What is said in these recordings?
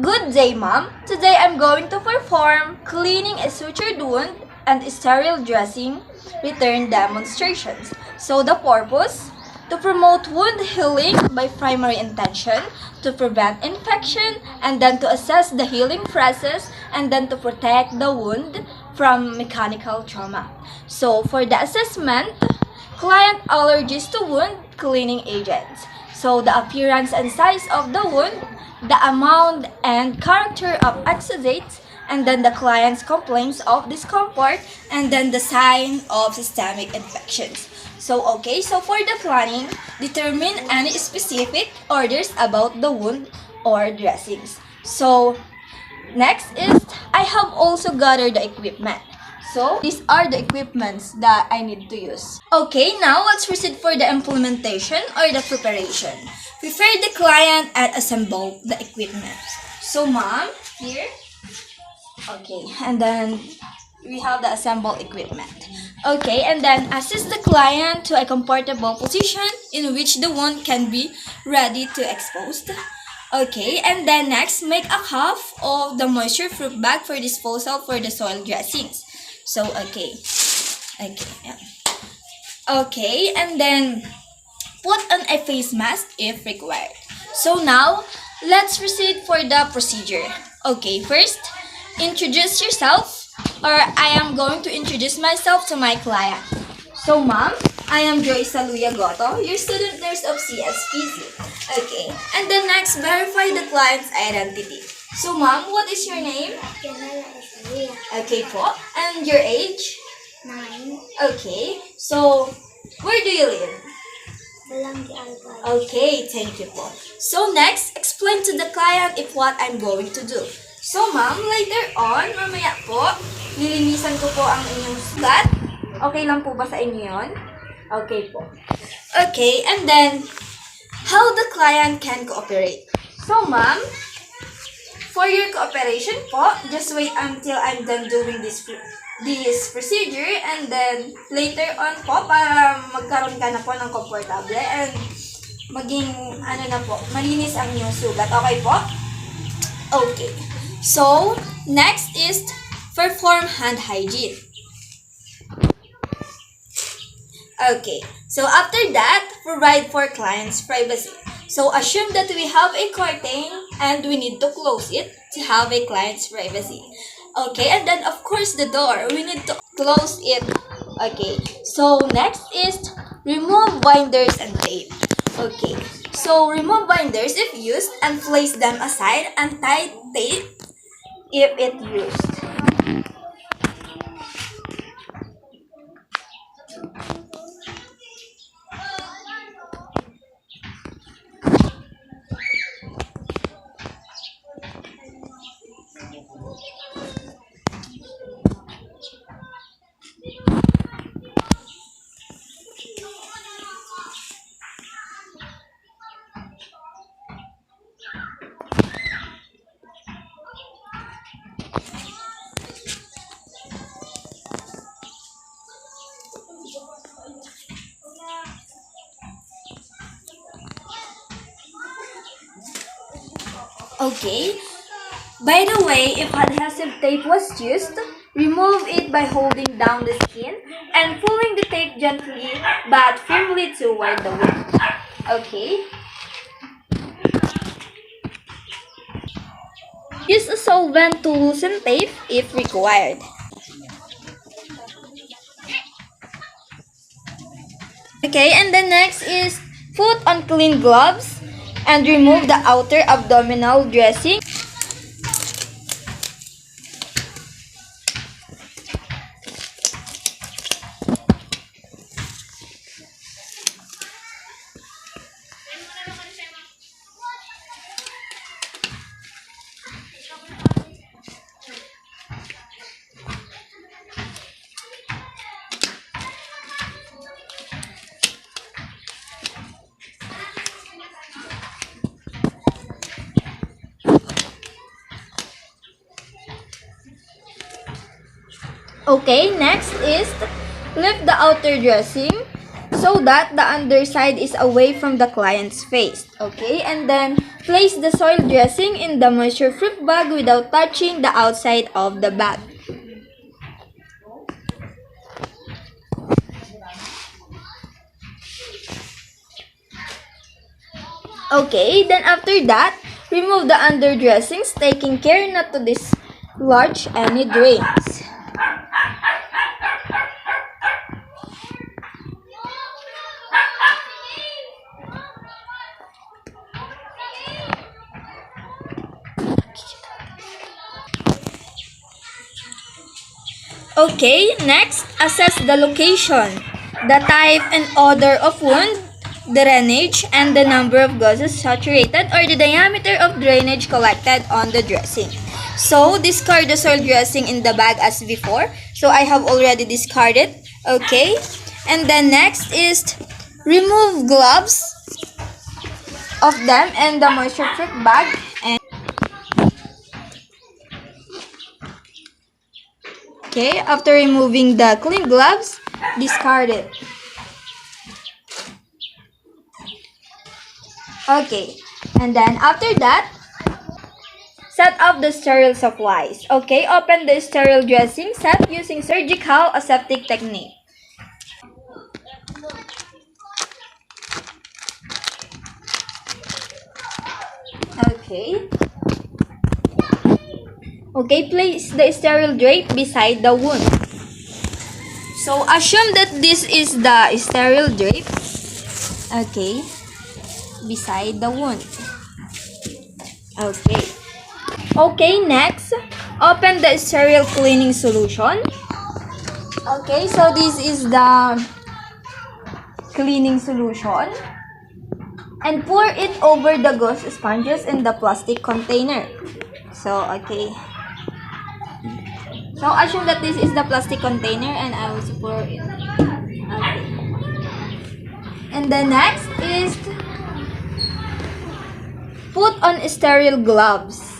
Good day, ma'am. Today I'm going to perform cleaning a sutured wound and sterile dressing return demonstrations. So the purpose? To promote wound healing by primary intention, to prevent infection, and then to assess the healing process, and then to protect the wound from mechanical trauma. So for the assessment, client allergies to wound cleaning agents. So the appearance and size of the wound, the amount and character of exudates, and then the client's complaints of discomfort, and then the sign of systemic infections. So for the planning, determine any specific orders about the wound or dressings. So next is, I have also gathered the equipment. So these are the equipments that I need to use. Okay, now let's proceed for the implementation or the preparation. Prepare the client and assemble the equipment. So ma'am, here. Okay, and then we have the assembled equipment. Okay, and then assist the client to a comfortable position in which the wound can be ready to exposed. Okay, and then next, make a half of the moisture-proof bag for disposal for the soil dressings. So, yeah. Okay, and then put on a face mask if required. So now, let's proceed for the procedure. Okay, first, introduce yourself, or I am going to introduce myself to my client. So, ma'am, I am Joyce Saluya Goto, your student nurse of CSPC. Okay, and then next, verify the client's identity. So, ma'am, what is your name? Okay po. And your age? 9. Okay, so, where do you live? Walang Alba. Okay, thank you po. So, next, explain to the client if what I'm going to do. So, ma'am, later on, mamaya po, nilinisan ko po ang inyong sugat. Okay lang po ba sa inyo yun? Okay po. Okay, and then, how the client can cooperate. So, ma'am, for your cooperation po, just wait until I'm done doing this procedure, and then later on po, para magkaroon ka na po ng komportable and maging, malinis ang inyong sugat. Okay po? Okay. So, next is perform hand hygiene. Okay, so after that, provide for client's privacy. So, assume that we have a curtain and we need to close it to have a client's privacy. Okay, and then of course the door, we need to close it. Okay, so next is remove binders and tape. Okay, so remove binders if used and place them aside, and tie tape if it used. Okay, by the way, if adhesive tape was used, remove it by holding down the skin and pulling the tape gently but firmly toward the wound. Okay. Use a solvent to loosen tape if required. Okay, and the next is put on clean gloves and remove the outer abdominal dressing. Okay, next is lift the outer dressing so that the underside is away from the client's face. Okay, and then place the soil dressing in the moisture-proof bag without touching the outside of the bag. Okay, then after that, remove the under dressings, taking care not to dislodge any drains. Okay, next, assess the location, the type and odor of wound, the drainage, and the number of gauzes saturated or the diameter of drainage collected on the dressing. So, discard the soil dressing in the bag as before. So, I have already discarded. Okay, and then next is remove gloves of them and the moisture-proof bag. And okay, after removing the clean gloves, discard it. Okay, and then after that, set up the sterile supplies. Okay, open the sterile dressing set using surgical aseptic technique. Okay. Okay, place the sterile drape beside the wound. So, assume that this is the sterile drape. Okay. Beside the wound. Okay. Okay, next, open the sterile cleaning solution. Okay, so this is the cleaning solution. And pour it over the gauze sponges in the plastic container. So, okay. So, assume that this is the plastic container and I will pour it. Okay. And the next is put on sterile gloves.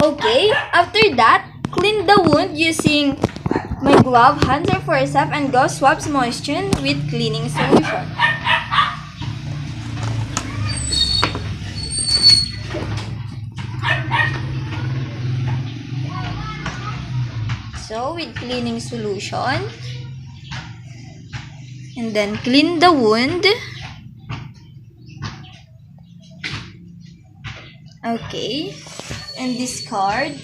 Okay, after that, clean the wound using my glove, hands or forceps, and gauze swabs moisten with cleaning solution. So, with cleaning solution, and then clean the wound. Okay, and discard.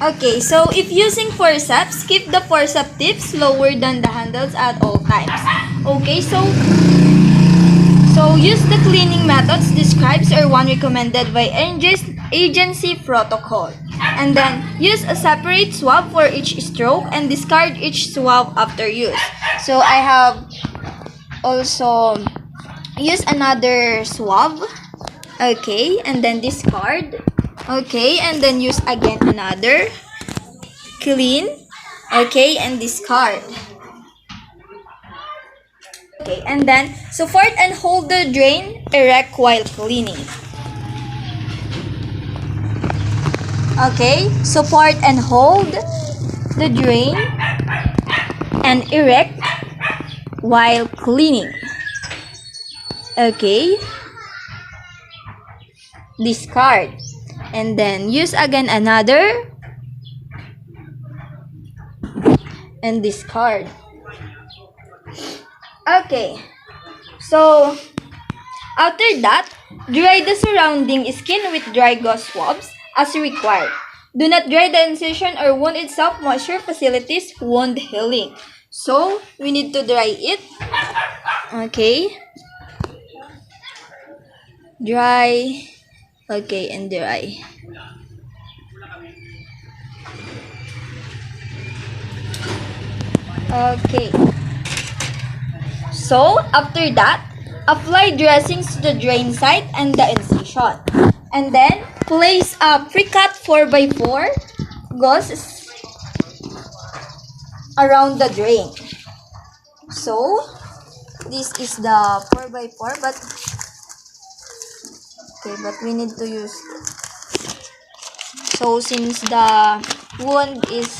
Okay, so if using forceps, keep the forceps tips lower than the handles at all times. Okay, so use the cleaning methods described or one recommended by agency protocol. And then use a separate swab for each stroke and discard each swab after use. So I have also used another swab. Okay, and then discard. Okay, and then use again another. Clean. Okay, and discard. Okay, and then support and hold the drain erect while cleaning. Okay, support and hold the drain and erect while cleaning. Okay. Discard. And then use again another. And discard. Okay. So, after that, dry the surrounding skin with dry gauze swabs as required. Do not dry the incision or wound itself. Moisture facilities wound healing. So, we need to dry it. Okay. Dry. Okay, and dry. Okay. So, after that, apply dressings to the drain site and the incision. And then, place a pre-cut 4x4 gauze around the drain. So, this is the 4x4, but we need to use. So, since the wound is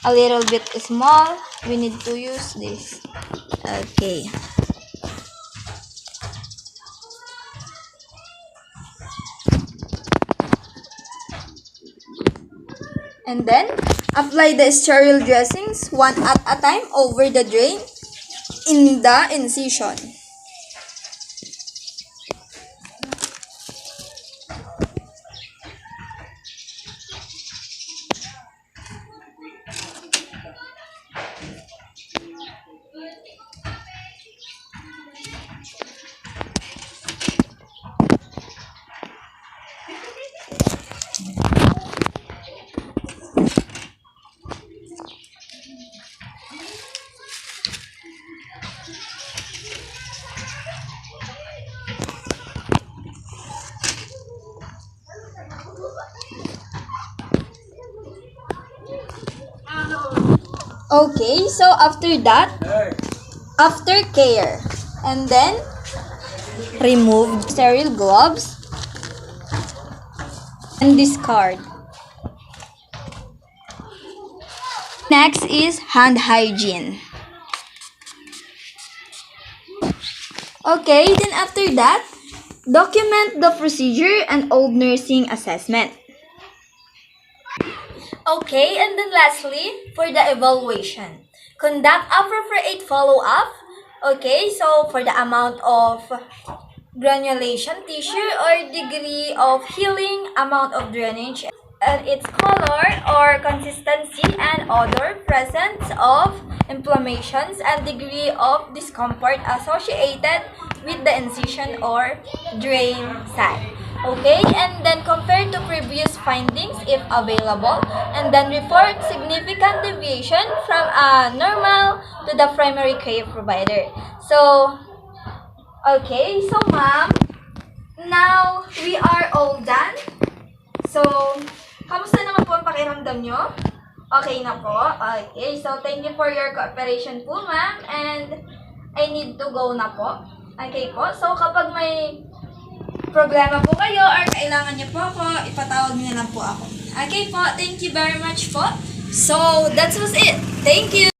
a little bit small, we need to use this. Okay. And then, apply the sterile dressings one at a time over the drain in the incision. Okay, so after that, after care, and then remove sterile gloves and discard. Next is hand hygiene. Okay, then after that, document the procedure and old nursing assessment. Okay, and then lastly, for the evaluation, conduct appropriate follow-up. Okay, so for the amount of granulation tissue or degree of healing, amount of drainage, and its color or consistency and odor, presence of inflammations, and degree of discomfort associated with the incision or drain site. Okay, and then compare to previous findings if available, and then report significant deviation from a normal to the primary care provider. So, okay, so ma'am, now we are all done. So, kamusta naman po ang pakiramdam nyo? Okay na po? Okay, so thank you for your cooperation po ma'am, and I need to go na po. Okay po, so kapag may problema po kayo or kailangan niyo po ako, ipatawag niyo na lang po ako. Okay po, thank you very much po. So, that was it. Thank you!